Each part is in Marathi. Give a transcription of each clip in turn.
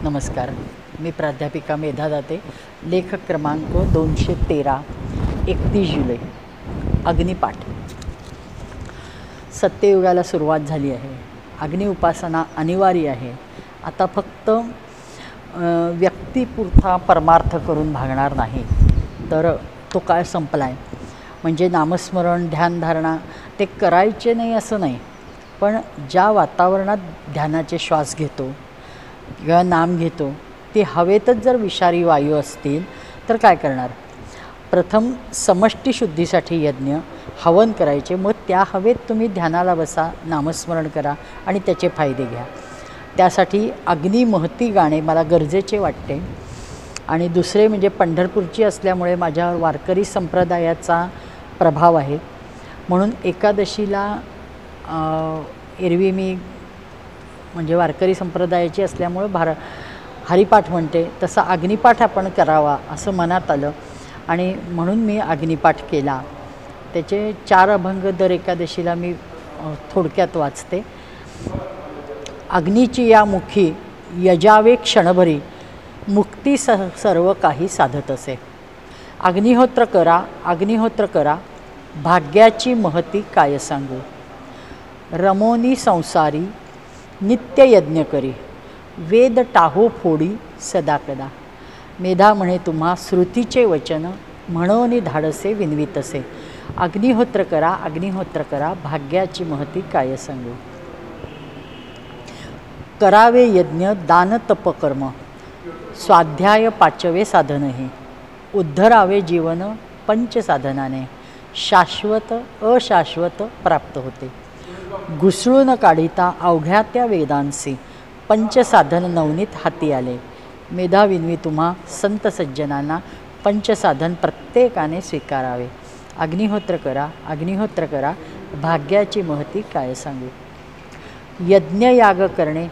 नमस्कार. मी प्राध्यापिका मेधा दाते. लेखक क्रमांक 213, 31 जुलै. अग्निपाठ. सत्ययुगाला सुरुवात झाली आहे. अग्नि उपासना अनिवार्य आहे. आता फक्त व्यक्तिपुरता परमार्थ करून भागणार नाही, तर तो काळ संपला आहे. म्हणजे नामस्मरण, ध्यानधारणा ते करायचे नाही असं नाही, पण ज्या वातावरणात ध्यानाचे श्वास घेतो किंवा नाम घेतो ते हवेतच जर विषारी वायू असतील तर काय करणार? प्रथम समष्टी शुद्धीसाठी यज्ञ हवन करायचे, मग त्या हवेत तुम्ही ध्यानाला बसा, नामस्मरण करा आणि त्याचे फायदे घ्या. त्यासाठी अग्नी महती गाणे मला गरजेचे वाटते. आणि दुसरे म्हणजे पंढरपूरची असल्यामुळे माझ्यावर वारकरी संप्रदायाचा प्रभाव आहे, म्हणून एकादशीला एरवी मी म्हणजे वारकरी संप्रदायाची असल्यामुळे हरिपाठ म्हणते, तसा अग्निपाठ आपण करावा असं मनात आलं आणि म्हणून मी अग्निपाठ केला. त्याचे 4 अभंग दर एकादशीला मी थोडक्यात वाचते. अग्नीची या मुखी यजावे क्षणभरी, मुक्ती सर्व काही साधत असे. अग्निहोत्र करा, अग्निहोत्र करा, भाग्याची महती काय सांगू. रमोनी संसारी नित्य यज्ञ करी, वेद टाहो फोडी सदा कदा. मेधा म्हणे तुम्हा श्रुतीचे वचन, म्हणोनी धाडसे विनवितसे. अग्निहोत्र करा, अग्निहोत्र करा, भाग्याची महती काय सांगू. करावे यज्ञ दान तप कर्म, स्वाध्याय पाचवे साधन हे. उद्धरावे जीवन पंचसाधनाने, शाश्वत अशाश्वत प्राप्त होते. घुसळून काढिता अवघ्या त्या वेदांसी, पंचसाधन नवनीत हाती आले. मेधा विनवी तुम्हा संत सज्जनांना, पंचसाधन प्रत्येकाने स्वीकारावे. अग्निहोत्र करा, अग्निहोत्र करा, भाग्याची महती काय सांगू. यज्ञयाग करणे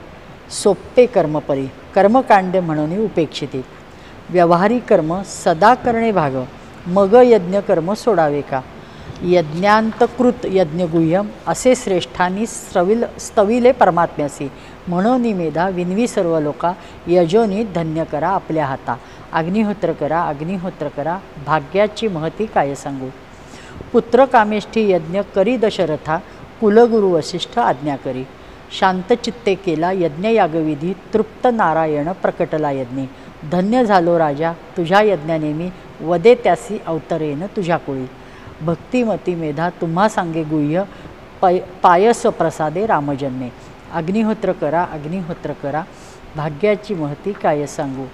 सोपे कर्मपरी, कर्मकांड म्हणून उपेक्षिते. व्यवहारी कर्म सदा करणे भाग, मग यज्ञ कर्म सोडावे का. यज्ञांतकृत यज्ञगुह्यम, असे श्रेष्ठांनी स्तविले परमात्म्यासी. म्हणून मेधा विनवी सर्व लोका, यजोनी धन्य करा आपल्या हाता. अग्निहोत्र करा, अग्निहोत्र करा, भाग्याची महती काय सांगू. पुत्रकामेष्ठी यज्ञ करी दशरथा, कुलगुरु वसिष्ठ आज्ञा करी. शांतचित्ते केला यज्ञयागविधी, तृप्त नारायण प्रकटला यज्ञी. धन्य झालो राजा तुझ्या यज्ञानेमी, वदे त्यासी अवतरेन तुझ्या कुळी. भक्तिमती मेधा तुम्हा सांगे गुह्य, पायस प्रसादे रामजन्मे. अग्निहोत्र करा, अग्निहोत्र करा, भाग्याची महती काय सांगू.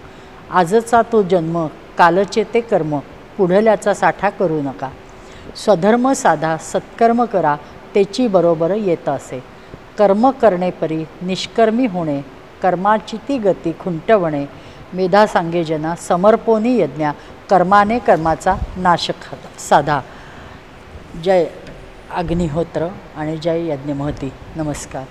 आजचा तो जन्म, कालचे ते कर्म, पुढल्याचा साठा करू नका. स्वधर्म साधा, सत्कर्म करा, त्याची बरोबर येत असे. कर्म करणे परी निष्कर्मी होणे, कर्माची ती गती खुंटवणे. मेधा सांगे जना समर्पोनी यज्ञा, कर्माने कर्माचा नाश साधा. जय अग्निहोत्र आणि जय यज्ञ महती. नमस्कार.